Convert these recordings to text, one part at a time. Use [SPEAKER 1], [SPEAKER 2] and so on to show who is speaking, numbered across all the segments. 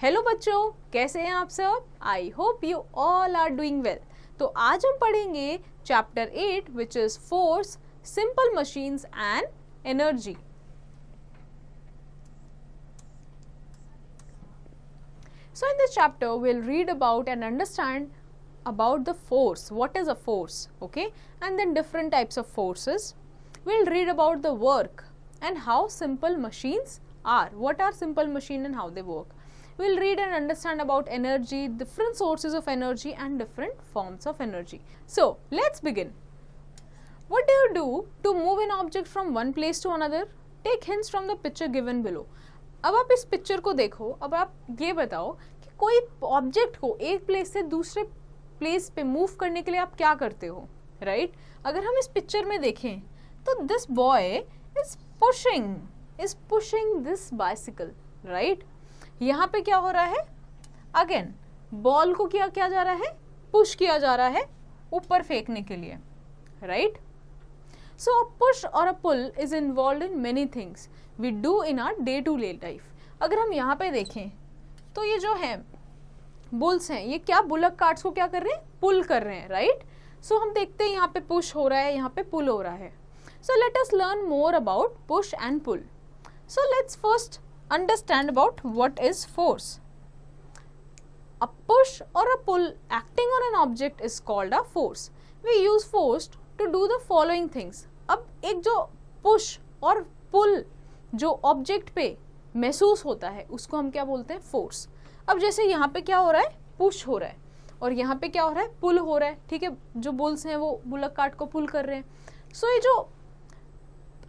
[SPEAKER 1] Hello बच्चों, कैसे हैं आप सब? I hope you all are doing well. तो आज हम पढ़ेंगे chapter 8 which is force, simple machines and energy. So in this chapter we'll read about and understand about the force. What is a force? Okay, and then different types of forces. We'll read about the work and how simple machines are. What are simple machines and how they work? We'll read and understand about energy, different sources of energy and different forms of energy. So let's begin. What do you do to move an object from one place to another? Take hints from the picture given below. अब आप इस picture को देखो, अब आप ये बताओ कि कोई ऑब्जेक्ट को एक प्लेस से दूसरे प्लेस पे मूव करने के लिए आप क्या करते हो, राइट? अगर हम इस पिक्चर में देखें तो this boy is pushing this bicycle, right? यहाँ पे क्या हो रहा है? अगेन बॉल को क्या किया जा रहा है? पुश किया जा रहा है ऊपर फेंकने के लिए, right? So a push or a pull is involved in many things we do in our day-to-day life. अगर हम यहाँ पे देखें तो ये जो है बुल्स हैं, ये क्या बुलक कार्ट्स को क्या कर रहे हैं? पुल कर रहे हैं, राइट? सो हम देखते हैं यहाँ पे पुश हो रहा है, यहाँ पे पुल हो रहा है. So let us learn more about push and pull. So let's first understand about what is force. A push or a pull acting on an object is called a force. We use force to do the following things. अब एक जो push और पुल जो object पे महसूस होता है उसको हम क्या बोलते हैं? फोर्स. अब जैसे यहाँ पे क्या हो रहा है? पुश हो रहा है और यहाँ पे क्या हो रहा है? पुल हो रहा है, ठीक है? जो बुल्स हैं वो बुलक कार्ट को पुल कर रहे हैं. सो ये जो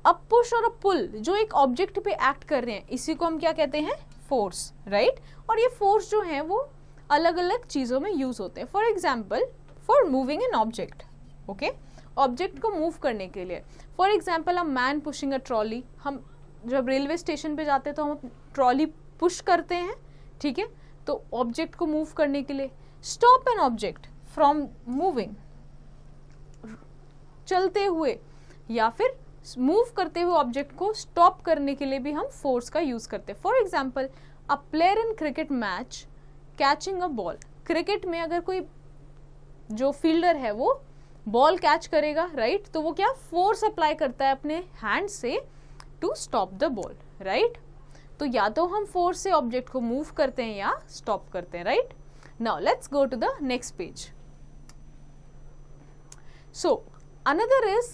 [SPEAKER 1] अब पुश और पुल जो एक ऑब्जेक्ट पे एक्ट कर रहे हैं इसी को हम क्या कहते हैं? Force, right? और ये फोर्स जो है वो अलग अलग चीज़ों में यूज होते हैं. For example for moving an object, okay, object को मूव करने के लिए. For example a man pushing a trolley. हम जब रेलवे स्टेशन पे जाते हैं तो हम ट्रॉली पुश करते हैं, ठीक है? तो ऑब्जेक्ट को मूव करने के लिए. Stop an object from moving, चलते हुए या फिर मूव करते हुए ऑब्जेक्ट को स्टॉप करने के लिए भी हम फोर्स का यूज करते हैं. For example a player in cricket match catching a ball. Cricket में अगर कोई जो फील्डर है वो बॉल कैच करेगा, राइट? तो वो क्या फोर्स अप्लाई करता है अपने हैंड से to stop the ball, right? तो या तो हम फोर्स से ऑब्जेक्ट को मूव करते हैं या स्टॉप करते हैं, right? Now let's go to the next page. So another is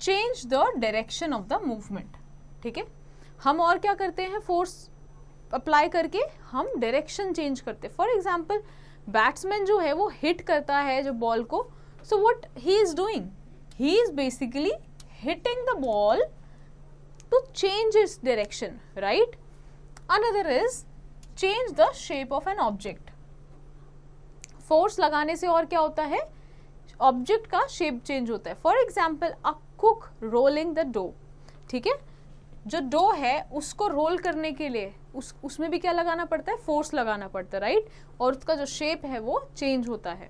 [SPEAKER 1] change the direction of the movement, ठीक है? हम और क्या करते हैं? फोर्स अप्लाई करके हम डायरेक्शन चेंज करते हैं. फॉर एग्जाम्पल बैट्समैन जो है वो हिट करता है जो बॉल को. So what he is doing? He is basically hitting the ball to change its direction, right? Another is change the shape of an object. Force लगाने से और क्या होता है? ऑब्जेक्ट का शेप चेंज होता है. For example a cook rolling the dough, ठीक है? जो डो है उसको रोल करने के लिए उसमें भी क्या लगाना पड़ता है? फोर्स लगाना पड़ता है, राइट? और उसका जो शेप है वो चेंज होता है.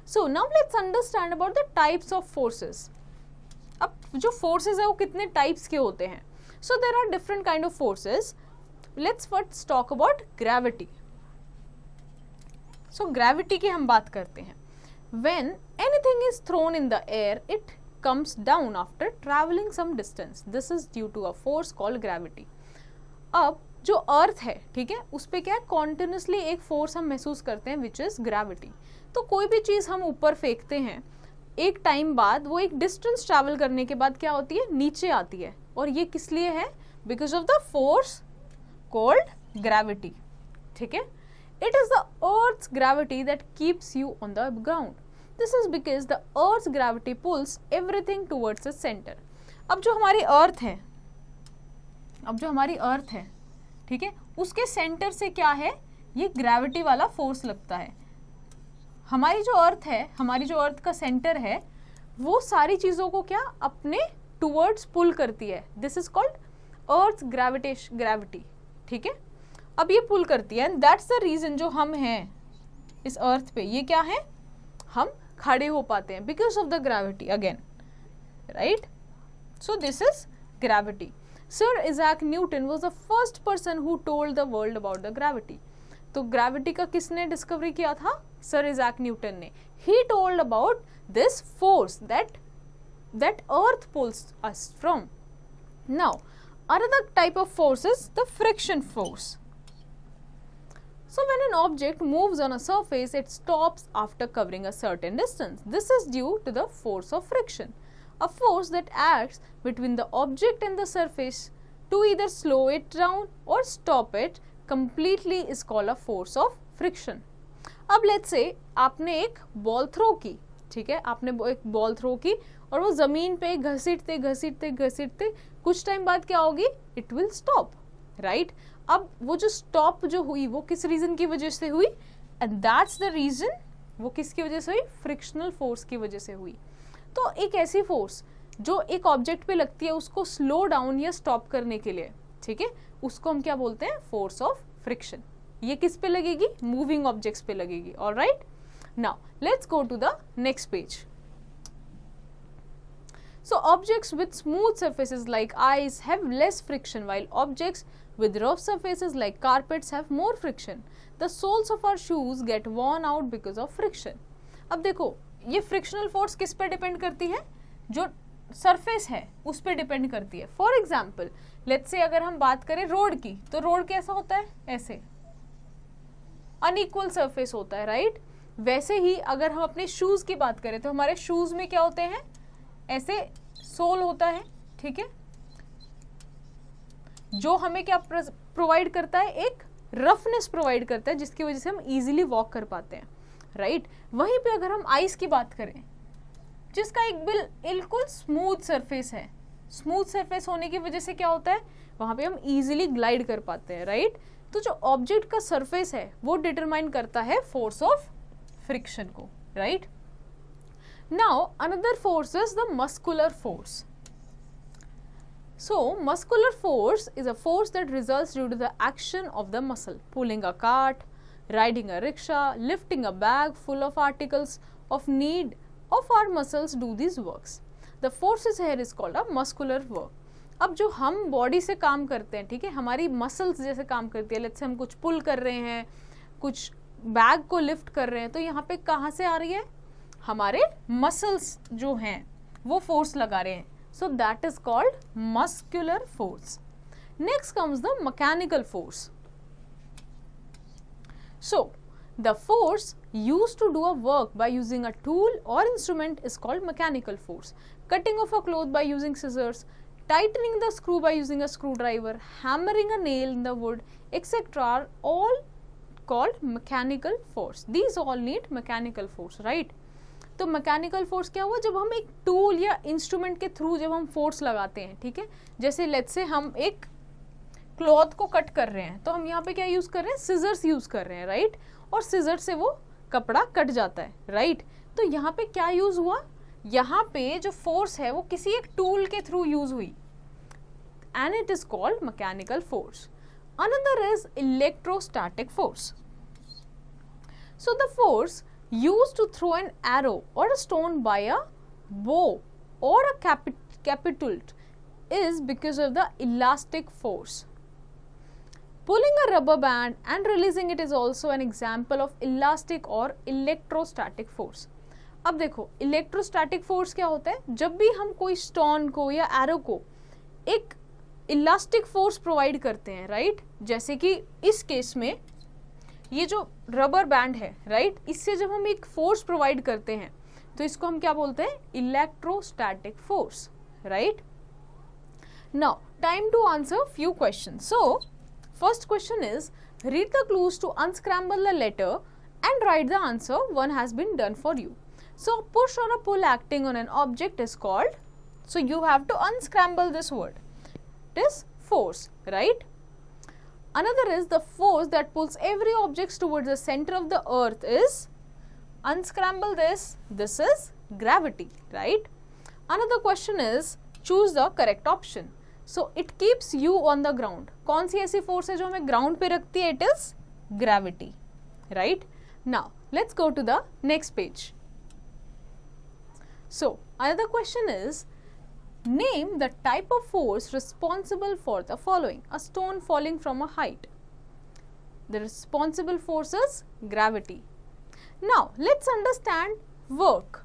[SPEAKER 1] So now let's understand about the types of forces. अब जो forces है वो कितने types के होते हैं? So there are different kind of forces. Let's first talk about gravity. So gravity की हम बात करते हैं. When anything is thrown in the air, it comes down after traveling some distance. This is due to a force called gravity. अब जो अर्थ है, ठीक है, उस पर क्या है? कॉन्टिन्यूसली एक फोर्स हम महसूस करते हैं विच इज ग्रेविटी. तो कोई भी चीज़ हम ऊपर फेंकते हैं, एक टाइम बाद वो एक डिस्टेंस ट्रैवल करने के बाद क्या होती है? नीचे आती है. और ये किस लिए है? Because of the force called gravity, ठीक है? It is the earth's gravity that keeps you on the ground. This is because the earth's gravity pulls everything towards its centre. अब जो हमारी अर्थ है, ठीक है, उसके सेंटर से क्या है? ये ग्रेविटी वाला फोर्स लगता है. हमारी जो अर्थ का सेंटर है वो सारी चीज़ों को क्या अपने टुवर्ड्स पुल करती है. This is called earth gravity, ठीक है? अब ये पुल करती है एंड दैट्स द रीजन जो हम हैं इस अर्थ पे, ये क्या है? हम खड़े हो पाते हैं because of the gravity again, right? So this is gravity. Sir Isaac Newton was the first person who told the world about the gravity. तो ग्रेविटी का किसने डिस्कवरी किया था? सर इज़ैक न्यूटन ने. He told about this force that earth pulls us from. Now another type of force is the friction force. So when an object moves on a surface, it stops after covering a certain distance. This is due to the force of friction, a force that acts between the object and the surface to either slow it down or stop it completely is called a force of friction. अब let's say आपने एक ball throw की, ठीक है, आपने एक ball throw की और वो जमीन पे घसीटते घसीटते घसीटते कुछ टाइम बाद क्या होगी? It will stop, right? अब वो जो स्टॉप जो हुई वो किस रीजन की वजह से हुई? And that's the reason. वो किसकी वजह से हुई? फ्रिक्शनल फोर्स की वजह से हुई. तो एक ऐसी फोर्स जो एक ऑब्जेक्ट पे लगती है उसको स्लो डाउन या स्टॉप करने के लिए, ठीक है, उसको हम क्या बोलते हैं? Force of friction. ये किस पे लगेगी? मूविंग ऑब्जेक्ट्स पे लगेगी. Alright, now let's go to the next page. So objects with smooth surfaces like ice have less friction, while objects with rough surfaces like carpets have more friction. The soles of our shoes get worn out because of friction. अब देखो ये frictional force किस पे depend करती है? जो surface है उस पे डिपेंड करती है. फॉर एग्जाम्पल लेट्स से अगर हम बात करें रोड की, तो रोड कैसा होता है? ऐसे अनइक्वल सरफेस होता है, राइट? वैसे ही अगर हम अपने शूज की बात करें तो हमारे शूज में क्या होते हैं? ऐसे सोल होता है, ठीक है, जो हमें क्या प्रोवाइड करता है? एक रफनेस प्रोवाइड करता है जिसकी वजह से हम इजीली वॉक कर पाते हैं, राइट? वहीं पे अगर हम आइस की बात करें जिसका एक बिल्कुल स्मूथ सरफेस है, स्मूथ सरफेस होने की वजह से क्या होता है? वहां पे हम इजीली ग्लाइड कर पाते हैं, राइट? तो जो ऑब्जेक्ट का सरफेस है वो डिटरमाइन करता है फोर्स ऑफ फ्रिक्शन को, right? Now another force is the muscular force. So muscular force is a force that results due to the action of the muscle. Pulling a cart, riding a rickshaw, lifting a bag full of articles of need of our muscles do these works. The forces here is called a muscular work. अब जो हम body से काम करते हैं, ठीक है, हमारी मसल्स जैसे काम करती है, लेट्स से हम कुछ पुल कर रहे हैं, कुछ बैग को लिफ्ट कर रहे हैं, तो यहाँ पे कहाँ से आ रही है? हमारे मसल्स जो हैं वो फोर्स लगा रहे हैं. So that is called muscular force. Next comes the mechanical force. So the force used to do a work by using a tool or instrument is called mechanical force. Cutting off a cloth by using scissors, tightening the screw by using a screwdriver, hammering a nail in the wood, etc. are all called mechanical force. These all need mechanical force, right? तो mechanical force क्या हुआ? जब हम एक tool या instrument के through जब हम फोर्स लगाते हैं, ठीक है, जैसे लेट्स से हम एक क्लॉथ को कट कर रहे हैं तो हम यहाँ पे क्या यूज कर रहे हैं? सिजर्स यूज कर रहे हैं, राइट? और सिजर से वो कपड़ा कट जाता है, राइट? तो यहाँ पे क्या यूज हुआ? यहाँ पे जो फोर्स है वो किसी एक टूल के थ्रू यूज हुई, and it is called mechanical force. Another is electrostatic force. So the force used to throw an arrow or a stone by a bow or a catapult is because of the elastic force. Pulling a rubber band and releasing it is also an example of elastic or electrostatic force. अब देखो electrostatic force क्या होता है? जब भी हम कोई stone को या एरो को एक इलास्टिक फोर्स प्रोवाइड करते हैं, राइट? जैसे कि इस केस में ये जो रबर बैंड है, राइट, इससे जब हम एक फोर्स प्रोवाइड करते हैं तो इसको हम क्या बोलते हैं? Electrostatic force, right? Now time to answer few questions. So first question is read the clues to unscramble the letter and write the answer. One has been done for you. So push or a pull acting on an object is called, so you have to unscramble this word. It is force, right? Another is the force that pulls every object towards the center of the earth is, unscramble this, this is gravity, right? Another question is choose the correct option. So it keeps you on the ground. कौन सी ऐसी force है जो हमें ground पे रखती है? It is gravity, right? Now let's go to the next page. So another question is, name the type of force responsible for the following: a stone falling from a height. The responsible force is gravity. Now let's understand work.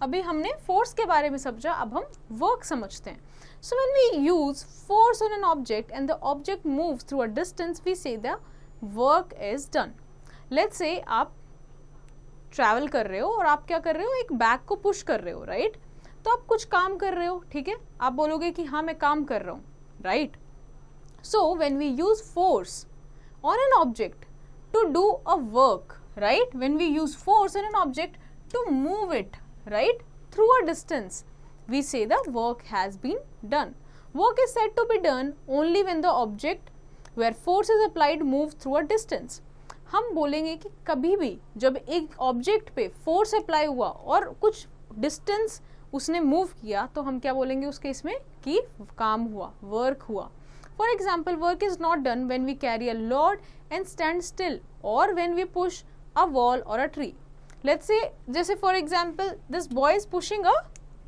[SPEAKER 1] अभी हमने force के बारे में समझा, अब हम work समझते हैं. So when we use force on an object and the object moves through a distance, we say the work is done. Let's say आप ट्रैवल कर रहे हो और आप क्या कर रहे हो, एक बैग को पुश कर रहे हो, राइट? तो आप कुछ काम कर रहे हो, ठीक है, आप बोलोगे कि हाँ मैं काम कर रहा हूँ, right? So when we use force on an object to do a work, right? When we use force on an object to move it, right, through a distance, we say the work has been done. Work is said to be done only when the object where force is applied moves through a distance. हम बोलेंगे कि कभी भी जब एक object पे force apply हुआ और कुछ डिस्टेंस उसने मूव किया तो हम क्या बोलेंगे उस केस में कि काम हुआ, वर्क हुआ. For example, work is not done when we carry a load and stand still or when we push a wall or a tree. Let's say, जैसे for example, this boy is pushing a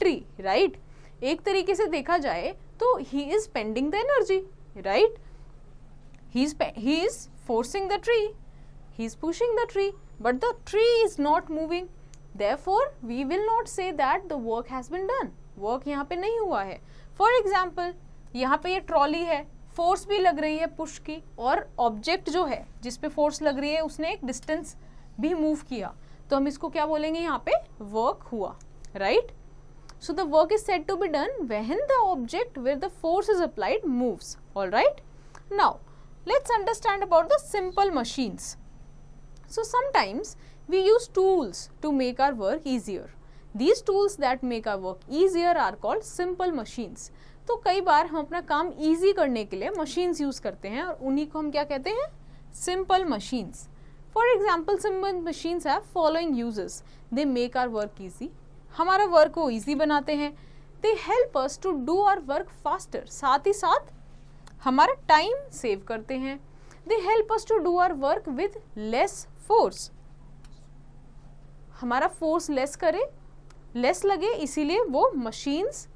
[SPEAKER 1] tree, right? एक तरीके से देखा जाए तो he is spending the energy, right? He is forcing the tree. He is pushing the tree, but the tree is not moving. Therefore, we will not say that the work has been done. Work यहाँ पे नहीं हुआ है. For example, यहाँ पे ये trolley है, force भी लग रही है पुश की, और ऑब्जेक्ट जो है जिस पे फोर्स लग रही है उसने एक डिस्टेंस भी मूव किया, तो हम इसको क्या बोलेंगे, यहाँ पे वर्क हुआ, right? So the work is said to be done when the object where the force is applied moves. Alright, now let's understand about the simple machines. So sometimes we use tools to make our work easier. These tools that make our work easier are called simple machines. तो कई बार हम अपना काम easy करने के लिए machines use करते हैं और उन्हीं को हम क्या कहते हैं, simple machines. For example, simple machines have following uses. They make our work easy. हमारा work को easy बनाते हैं. They help us to do our work faster. साथ ही साथ हमारा time save करते हैं. They help us to do our work with less force. हमारा फोर्स लेस लगे, इसीलिए वो मशीन्स,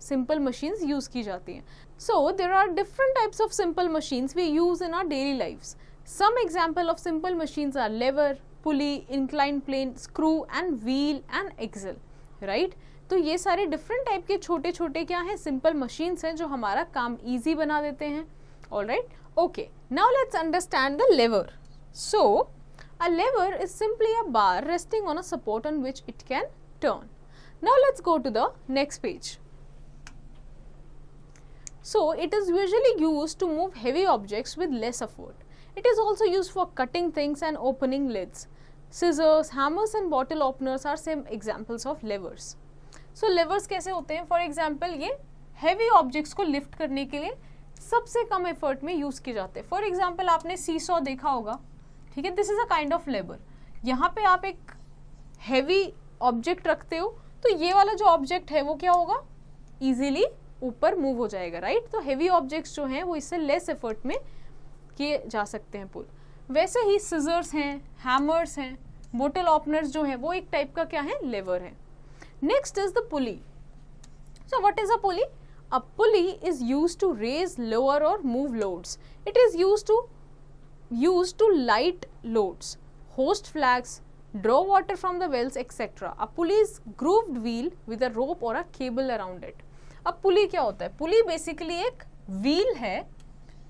[SPEAKER 1] सिंपल मशीन्स यूज की जाती हैं. So there are different types of simple machines we use in our daily lives. Some example of simple machines are lever, pulley, incline plane, screw and wheel and axle, right? तो ये सारे different type के छोटे छोटे क्या हैं, simple machines हैं जो हमारा काम ईजी बना देते हैं. Alright, okay, now let's understand the lever. So a lever is simply a bar resting on a support on which it can turn. Now let's go to the next page. So it is usually used to move heavy objects with less effort. It is also used for cutting things and opening lids. Scissors, hammers and bottle openers are some examples of levers. So levers कैसे होते हैं? For example, ये heavy objects को lift करने के लिए सबसे कम effort में use किए जाते हैं. For example, आपने seesaw देखा होगा, ठीक है, this is a kind of lever. यहाँ पे आप एक हैवी ऑब्जेक्ट रखते हो तो ये वाला जो ऑब्जेक्ट है वो क्या होगा, इजीली ऊपर मूव हो जाएगा, राइट? तो हैवी ऑब्जेक्ट्स जो हैं वो इससे लेस एफर्ट में किए जा सकते हैं पुल. वैसे ही सिजर्स हैं, हैमर्स हैं, बोटल ओपनर्स जो हैं वो एक टाइप का क्या है, लेवर है. Next is the pulley. So what is a pulley? A pulley is used to raise, lower और move loads. It is used to light loads, hoist flags, draw water from the wells, etc. A pulley is grooved wheel with a rope or a cable around it. अब पुली क्या होता है? पुली basically एक wheel है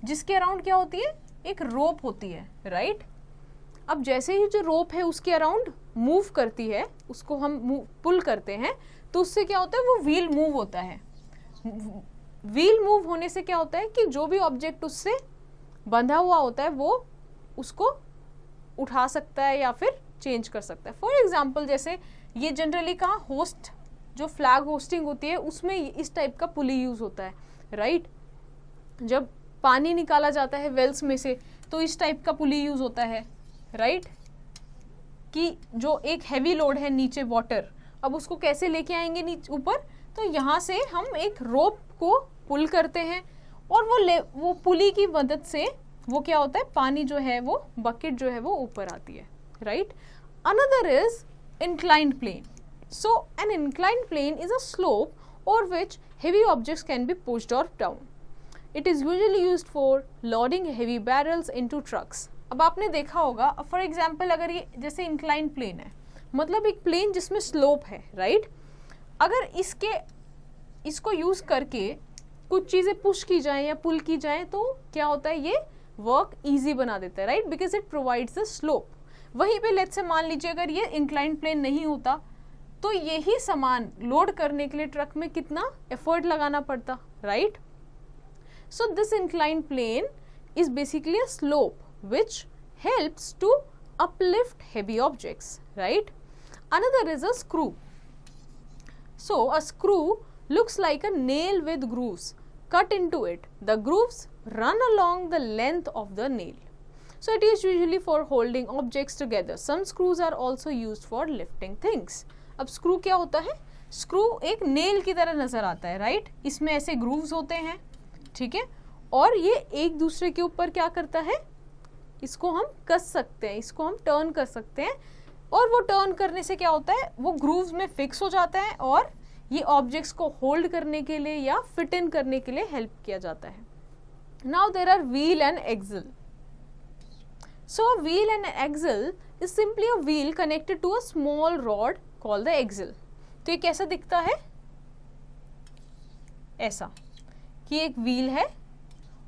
[SPEAKER 1] जिसके around क्या होती है, एक रोप होती है, राइट? अब जैसे ही जो रोप है उसके अराउंड मूव करती है, उसको हम पुल करते हैं तो उससे क्या होता है, वो व्हील मूव होता है. व्हील मूव होने से क्या होता है कि जो भी ऑब्जेक्ट उससे बंधा हुआ होता है वो उसको उठा सकता है या फिर चेंज कर सकता है. फॉर एग्जाम्पल, जैसे ये जनरली कहाँ, होस्ट जो फ्लैग होस्टिंग होती है उसमें इस टाइप का पुली यूज होता है, राइट? जब पानी निकाला जाता है वेल्स में से तो इस टाइप का पुली यूज होता है, राइट? कि जो एक हैवी लोड है नीचे वाटर, अब उसको कैसे लेके आएंगे नीचे ऊपर, तो यहाँ से हम एक रोप को पुल करते हैं और वो पुली की मदद से वो क्या होता है, पानी जो है वो बकेट जो है वो ऊपर आती है, right? Another is inclined plane. So an inclined plane is a slope over which heavy objects can be pushed or down. It is usually used for loading heavy barrels into trucks. अब आपने देखा होगा, for example अगर ये जैसे incline plane है, मतलब एक प्लेन जिसमें स्लोप है, राइट? अगर इसको यूज़ करके कुछ चीज़ें पुश की जाएं या पुल की जाएं तो क्या होता है, ये वर्क ईजी बना देता है, right? Because it provides the slope. वहीं पे लेट्स से मान लीजिए अगर ये इंक्लाइन प्लेन नहीं होता तो यही सामान लोड करने के लिए ट्रक में कितना एफर्ट लगाना पड़ता, right? So this incline plane is basically a slope which helps to uplift heavy objects, right? Another is a screw. So a screw looks like a nail with grooves cut into it. The grooves run along the length of the nail. So it is usually for holding objects together. Some screws are also used for lifting things. अब screw क्या होता है? Screw एक nail की तरह नजर आता है, right? इसमें ऐसे grooves होते हैं, ठीक है? और ये एक दूसरे के ऊपर क्या करता है, इसको हम कस सकते हैं, इसको हम टर्न कर सकते हैं, और वो टर्न करने से क्या होता है, वो ग्रूव्स में फिक्स हो जाता है और ये ऑब्जेक्ट्स को होल्ड करने के लिए या फिट इन करने के लिए हेल्प किया जाता है. Now there are wheel and axle. So wheel and axle is simply a wheel connected to a small rod called the axle. तो ये कैसा दिखता है, ऐसा कि एक व्हील है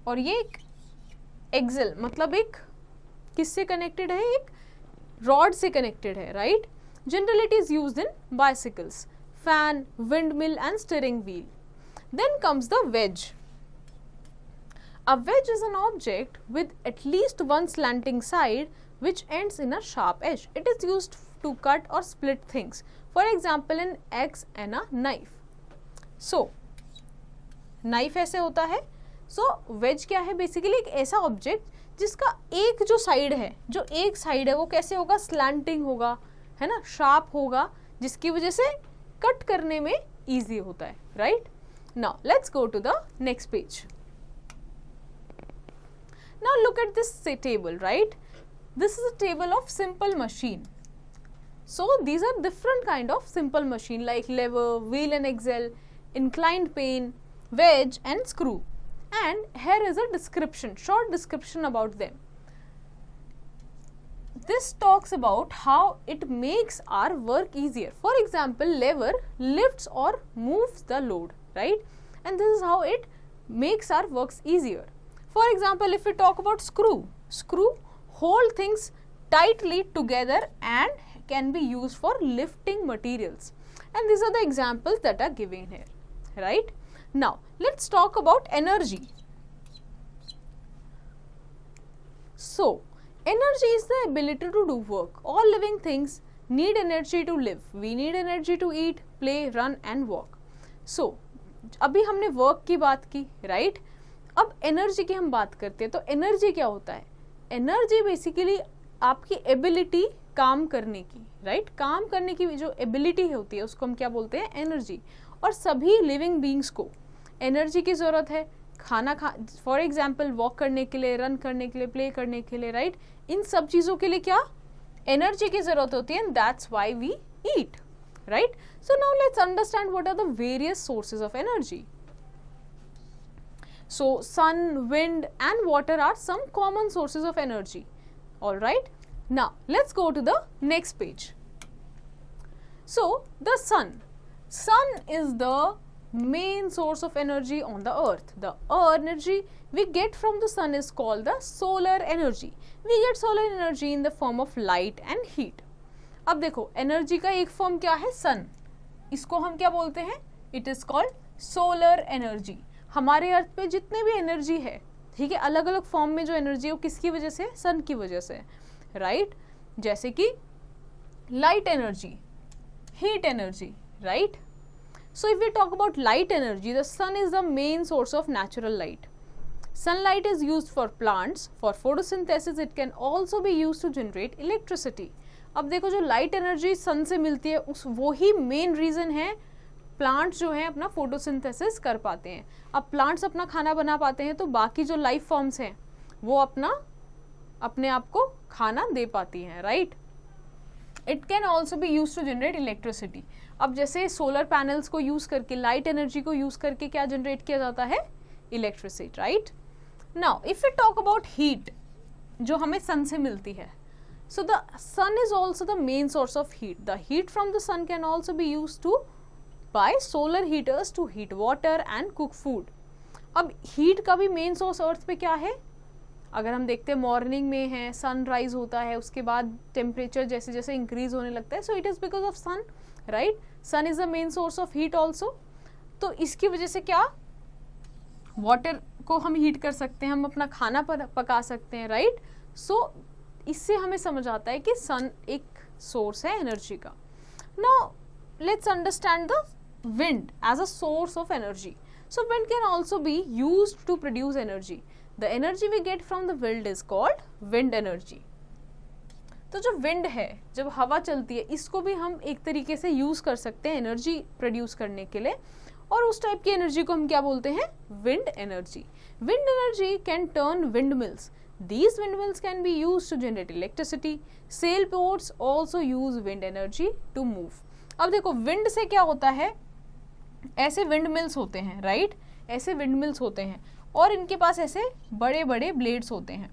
[SPEAKER 1] और ये एक एक्सल, मतलब एक किससे कनेक्टेड है, एक रॉड से कनेक्टेड है, right? Generally it is used in bicycles, fan, windmill and steering wheel. Then comes the wedge. A wedge is an object with at least one slanting side which ends in a sharp edge. It is used to cut or split things. For example, an axe and a knife. So, knife ऐसे होता है. So, wedge क्या है? Basically एक ऐसा object जिसका एक जो साइड है, जो एक साइड है वो कैसे होगा, स्लैंटिंग होगा, है ना, शार्प होगा, जिसकी वजह से कट करने में इजी होता है, right? Now let's go to the next page. Now look at this table, right? This is a table of simple machine. So these are different kind of simple machine like lever, wheel and axle, inclined plane, wedge and screw. And here is a description, short description about them. This talks about how it makes our work easier. For example, lever lifts or moves the load, right? And this is how it makes our works easier. For example, if we talk about screw hold things tightly together and can be used for lifting materials. And these are the examples that are given here, right? Now, let's talk about energy. So, energy is the ability to do work. All living things need energy to live. We need energy to eat, play, run and walk. So, अभी हमने work की बात की, right? अब energy की हम बात करते हैं, तो एनर्जी क्या होता है? एनर्जी बेसिकली आपकी एबिलिटी काम करने की, राइट? काम करने की जो एबिलिटी होती है उसको हम क्या बोलते हैं? एनर्जी. और सभी लिविंग बींग्स को एनर्जी की ज़रूरत है. खाना फॉर एग्जाम्पल वॉक करने के लिए, रन करने के लिए, प्ले करने के लिए, राइट? इन सब चीज़ों के लिए क्या एनर्जी की ज़रूरत होती है, and that's why we eat, right? So now let's understand what are the various sources of energy. So, sun, wind and water are some common sources of energy. Alright. Now, let's go to the next page. So, the sun. Sun is the main source of energy on the earth. The energy we get from the sun is called the solar energy. We get solar energy in the form of light and heat. अब देखो, energy का एक form क्या है? sun. इसको हम क्या बोलते हैं? It is called solar energy. हमारे अर्थ पे जितने भी एनर्जी है, ठीक है, अलग अलग फॉर्म में जो एनर्जी है वो किसकी वजह से? सन की वजह से, राइट? जैसे कि light energy, heat energy, right? So if we talk about light energy, the sun is the main source of natural light. Sunlight is used for plants, for photosynthesis. It can also be used to generate electricity. अब देखो, जो light energy सन से मिलती है उस वो ही main reason है plants जो हैं अपना फोटोसिंथेसिस कर पाते हैं. अब प्लांट्स अपना खाना बना पाते हैं तो बाकी जो लाइफ फॉर्म्स हैं वो अपने आप को खाना दे पाती हैं, right? It can also be use to generate electricity. अब जैसे सोलर पैनल्स को यूज़ करके, लाइट एनर्जी को यूज़ करके क्या जनरेट किया जाता है? electricity, right? Now, if we talk about heat, जो हमें sun से मिलती है, so the sun is also the main source of heat. The heat from the sun can also be used to by solar heaters to heat water and cook food. अब heat का भी main source अर्थ पे क्या है? अगर हम देखते हैं मॉर्निंग में है, सनराइज होता है, उसके बाद टेम्परेचर जैसे जैसे इंक्रीज होने लगता है, so it is because of sun, right? Sun is the main source of heat also. तो इसकी वजह से क्या, वाटर को हम हीट कर सकते हैं, हम अपना खाना पका सकते हैं, राइट? सो इससे हमें समझ आता है कि सन एक सोर्स है एनर्जी का. Now let's understand the wind as a source of energy. So wind can also be used to produce energy. The energy we get from the wind is called wind energy. तो जो wind है, जब हवा चलती है, इसको भी हम एक तरीके से यूज कर सकते हैं एनर्जी प्रोड्यूस करने के लिए, और उस टाइप की एनर्जी को हम क्या बोलते हैं? Wind energy. Wind energy can turn wind mills. These windmills can be used to generate electricity. Sailboats also use wind energy to move. अब देखो विंड से क्या होता है, ऐसे विंड मिल्स होते हैं, राइट? ऐसे विंड मिल्स होते हैं और इनके पास ऐसे बड़े बड़े ब्लेड्स होते हैं.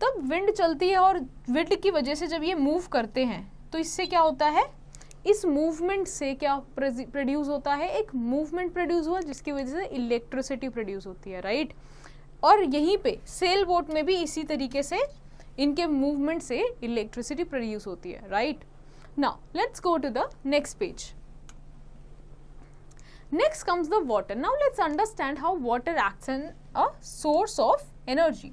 [SPEAKER 1] तब विंड चलती है और विंड की वजह से जब ये मूव करते हैं तो इससे क्या होता है, इस मूवमेंट से क्या प्रोड्यूस होता है, एक मूवमेंट प्रोड्यूस हुआ जिसकी वजह से इलेक्ट्रिसिटी प्रोड्यूस होती है, राइट? और यहीं पे सेल बोट में भी इसी तरीके से इनके मूवमेंट से इलेक्ट्रिसिटी प्रोड्यूस होती है, right? Now let's go to the next page. Next comes the water. Now let's understand how water acts as a source of energy.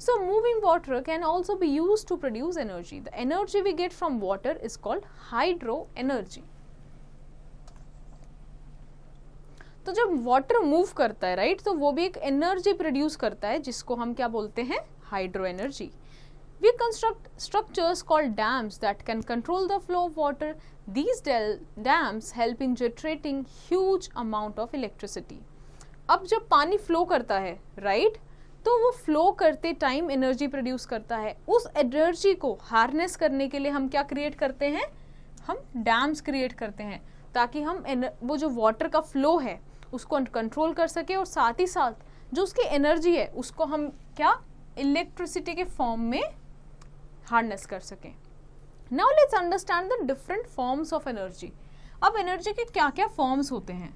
[SPEAKER 1] So moving water can also be used to produce energy. The energy we get from water is called hydro energy. तो जब water move करता है, right, तो वो भी एक energy produce करता है जिसको हम क्या बोलते हैं? Hydro energy. We construct structures called dams that can control the flow of water. These dams help in generating huge amount of electricity. अब जब पानी फ्लो करता है, राइट, तो वो फ्लो करते टाइम एनर्जी प्रोड्यूस करता है. उस एनर्जी को हार्नेस करने के लिए हम क्या क्रिएट करते हैं? हम डैम्स क्रिएट करते हैं ताकि हम वो जो वाटर का फ्लो है उसको कंट्रोल कर सके, और साथ ही साथ जो उसकी एनर्जी है उसको हम क्या, इलेक्ट्रिसिटी के फॉर्म में हार्नेस कर सकें. Now let's understand the different forms of energy. अब एनर्जी के क्या क्या फॉर्म्स होते हैं?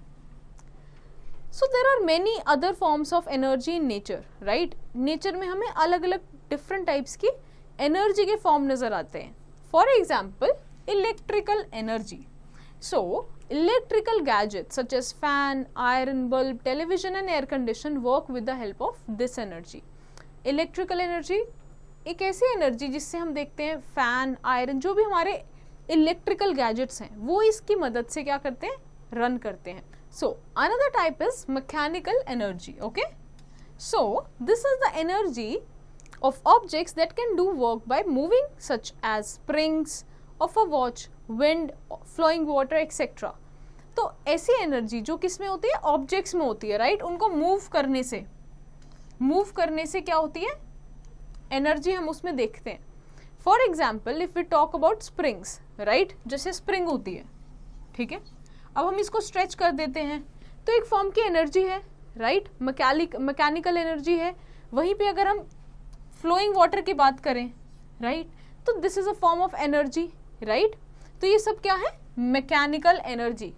[SPEAKER 1] So there are many other forms of energy in nature, right? Nature में हमें अलग अलग डिफरेंट टाइप्स की एनर्जी के फॉर्म नजर आते हैं. For example electrical energy. So electrical gadgets such as fan, iron bulb, television and air condition work with the help of this energy. Electrical energy एक ऐसी एनर्जी जिससे हम देखते हैं फैन, आयरन, जो भी हमारे इलेक्ट्रिकल गैजेट्स हैं वो इसकी मदद से क्या करते हैं? रन करते हैं. So another type is mechanical energy. Okay, so this is the energy of objects that can do work by moving, such as springs of a watch, wind, flowing water etcetera. तो ऐसी energy जो किस में होती है? Objects में होती है, राइट? उनको मूव करने से क्या होती है? एनर्जी हम उसमें देखते हैं. For example if we talk about springs, right, जैसे स्प्रिंग होती है, ठीक है, अब हम इसको स्ट्रेच कर देते हैं तो एक फॉर्म की एनर्जी है, राइट? मैकेनिकल एनर्जी है. वहीं पे अगर हम फ्लोइंग वाटर की बात करें, राइट, तो this is a form of energy, right? तो ये सब क्या है? मैकेनिकल एनर्जी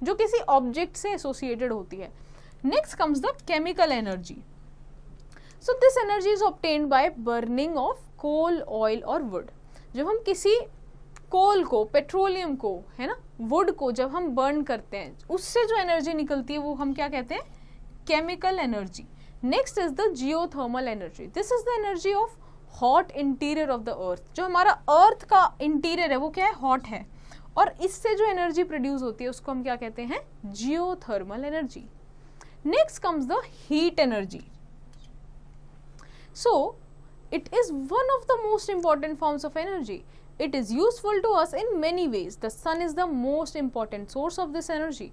[SPEAKER 1] जो किसी ऑब्जेक्ट से एसोसिएटेड होती है. Next comes the chemical energy. So this energy is obtained by burning of coal, oil और wood. जब हम किसी कोल को, पेट्रोलियम को, है ना, वुड को जब हम बर्न करते हैं उससे जो एनर्जी निकलती है वो हम क्या कहते हैं? Chemical energy. Next is the geothermal energy. This is the energy of hot interior of the earth. जो हमारा अर्थ का इंटीरियर है वो क्या है? हॉट है, और इससे जो एनर्जी प्रोड्यूस होती है उसको हम क्या कहते हैं? Geothermal energy. Next comes the heat energy. So, it is one of the most important forms of energy. It is useful to us in many ways. The sun is the most important source of this energy.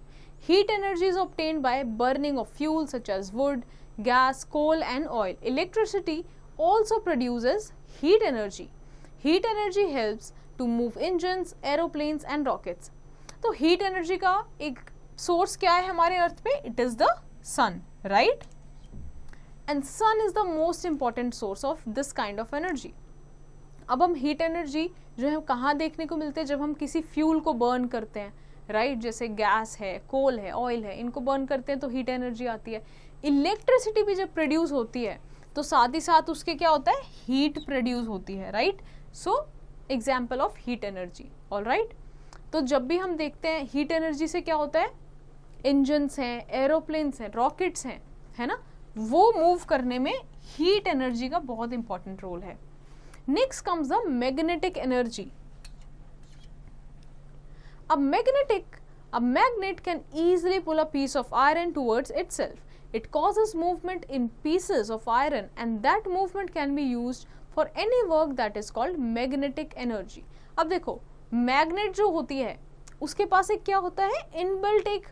[SPEAKER 1] Heat energy is obtained by burning of fuels such as wood, gas, coal and oil. Electricity also produces heat energy. Heat energy helps to move engines, aeroplanes and rockets. तो heat energy का एक source क्या है हमारे अर्थ पे? It is the sun, right? And sun is the most important source of this kind of energy. अब हम heat energy जो है कहाँ देखने को मिलते हैं, जब हम किसी फ्यूल को बर्न करते हैं, राइट, जैसे गैस है, कोल है, ऑयल है, इनको बर्न करते हैं तो हीट एनर्जी आती है. इलेक्ट्रिसिटी भी जब प्रोड्यूस होती है तो साथ ही साथ उसके क्या होता है, हीट प्रोड्यूस होती है, right. So example of heat energy. All right, तो जब भी हम देखते हैं हीट एनर्जी से क्या होता है, इंजन्स हैं, एरोप्लेन्स हैं, रॉकेट्स हैं, है ना, वो मूव करने में हीट एनर्जी का बहुत इंपॉर्टेंट रोल है. Next comes the magnetic energy. A magnet can easily pull a piece of iron towards itself. It causes movement in pieces of iron and that movement can be used for any work that is called magnetic energy. अब देखो, magnet जो होती है उसके पास एक क्या होता है, इनबिल्ट एक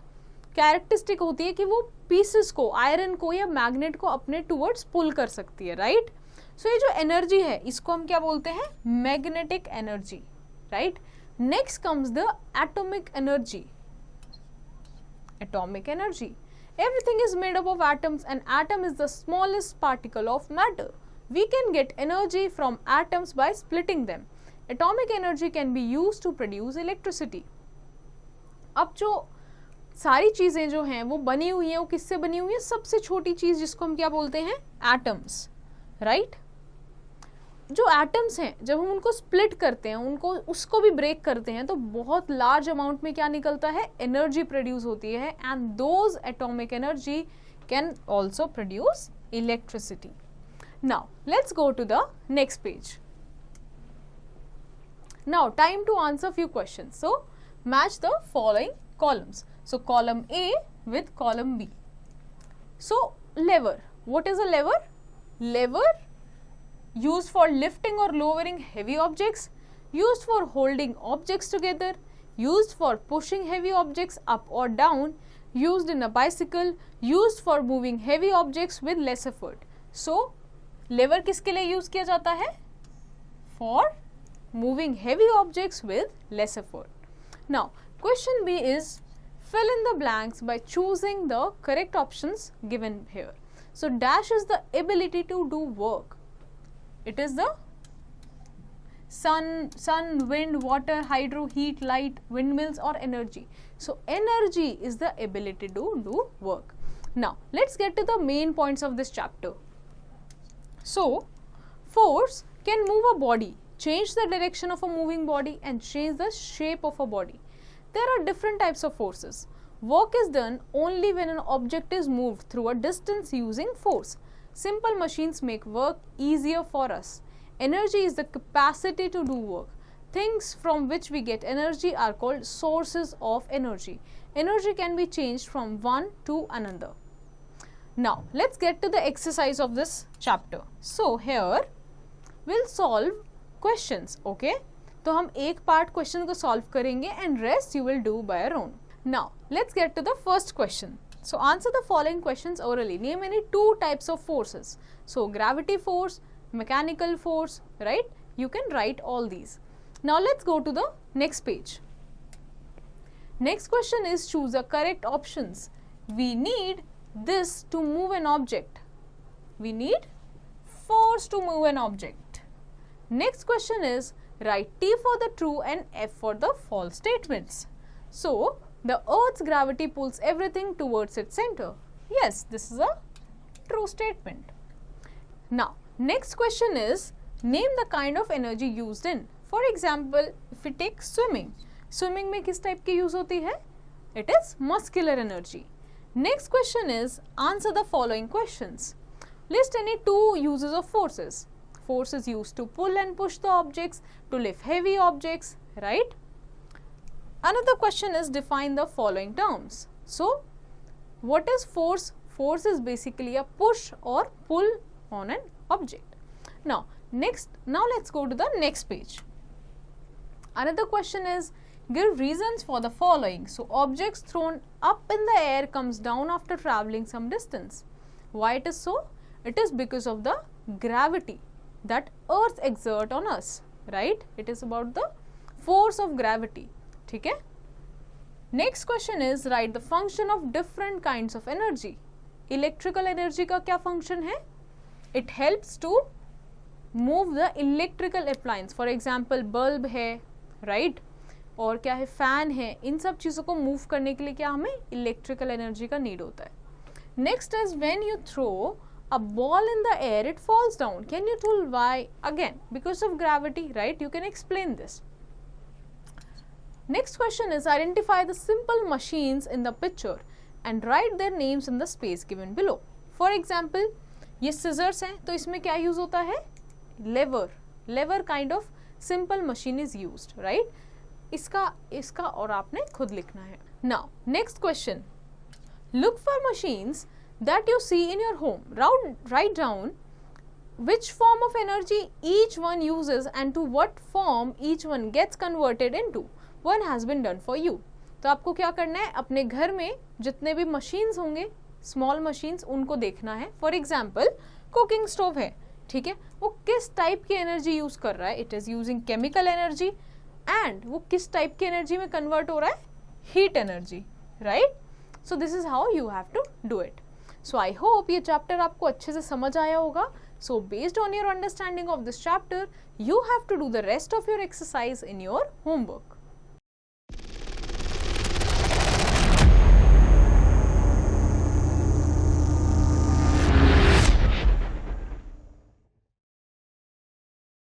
[SPEAKER 1] कैरेक्टरिस्टिक होती है कि वो पीसेस को, आयरन को या मैग्नेट को अपने टूवर्ड्स पुल कर सकती है, राइट. सो ये जो एनर्जी है इसको हम क्या बोलते हैं, magnetic energy, right. Next comes the atomic energy. Atomic energy. Everything is made up of atoms and atom is the smallest particle of matter. We can get energy from atoms by splitting them. Atomic energy can be used to produce electricity. अब जो सारी चीज़ें जो हैं वो बनी हुई हैं, वो किससे बनी हुई है, सबसे छोटी चीज़ जिसको हम क्या बोलते हैं, एटम्स, राइट. जो एटम्स हैं जब हम उनको स्प्लिट करते हैं, उनको उसको भी ब्रेक करते हैं तो बहुत लार्ज अमाउंट में क्या निकलता है, एनर्जी प्रोड्यूस होती है. And those atomic energy can also produce electricity. Now let's go to the next page. Now time to answer few questions. So match the following columns. So column A with column B. So lever, what is a lever? Lever used for lifting or lowering heavy objects, used for holding objects together, used for pushing heavy objects up or down, used in a bicycle, used for moving heavy objects with less effort. So lever किसके लिए use किया जाता है, for moving heavy objects with less effort. Now question B is fill in the blanks by choosing the correct options given here. So dash is the ability to do work. It is the sun, wind, water, hydro, heat, light, windmills or energy. So energy is the ability to do work. Now let's get to the main points of this chapter. So force can move a body, change the direction of a moving body and change the shape of a body. There are different types of forces. Work is done only when an object is moved through a distance using force. Simple machines make work easier for us. Energy is the capacity to do work. Things from which we get energy are called sources of energy. Energy can be changed from one to another. Now let's get to the exercise of this chapter. So here we'll solve questions, okay? तो हम एक part question को solve करेंगे and rest you will do by your own. Now let's get to the first question. So answer the following questions orally. Name any two types of forces. So gravity force, mechanical force, right? You can write all these. Now let's go to the next page. Next question is choose the correct options. We need this to move an object. We need force to move an object. Next question is write T for the true and F for the false statements. So the Earth's gravity pulls everything towards its center. Yes, this is a true statement. Now, next question is name the kind of energy used in. For example, if we take swimming, swimming में किस type की use होती है? It is muscular energy. Next question is answer the following questions. List any two uses of forces. Force is used to pull and push the objects, to lift heavy objects, right? Another question is define the following terms. So what is force? Force is basically a push or pull on an object. Now let's go to the next page. Another question is give reasons for the following. So objects thrown up in the air comes down after traveling some distance. Why it is so? It is because of the gravity that earth exert on us, right? It is about the force of gravity. ठीक है. Next question is write the function of different kinds of energy. Electrical energy का क्या function है? It helps to move the electrical appliance, for example bulb है, right, और क्या है, fan है, इन सब चीज़ों को मूव करने के लिए क्या हमें इलेक्ट्रिकल एनर्जी का नीड होता है. Next is when you throw a ball in the air, it falls down. Can you tell why? Again, because of gravity, right? You can explain this. Next question is identify the simple machines in the picture and write their names in the space given below. For example, ये scissors हैं, तो इसमें क्या use होता है? Lever kind of simple machine is used, right? इसका और आपने खुद लिखना है. Now, next question. Look for machines that you see in your home. Write down which form of energy each one uses and to what form each one gets converted into. One has been done for you. तो आपको क्या करना है, अपने घर में जितने भी मशीन्स होंगे, स्मॉल मशीन्स, उनको देखना है. फॉर एग्जाम्पल कुकिंग स्टोव है, ठीक है, वो किस टाइप की एनर्जी यूज कर रहा है? It is using chemical energy. And वो किस टाइप की एनर्जी में कन्वर्ट हो रहा है? Heat energy, right. So this is how you have to do it. So I hope ये चैप्टर आपको अच्छे से समझ आया होगा. So based on your understanding of this chapter, you have to do the rest of your exercise in your homework.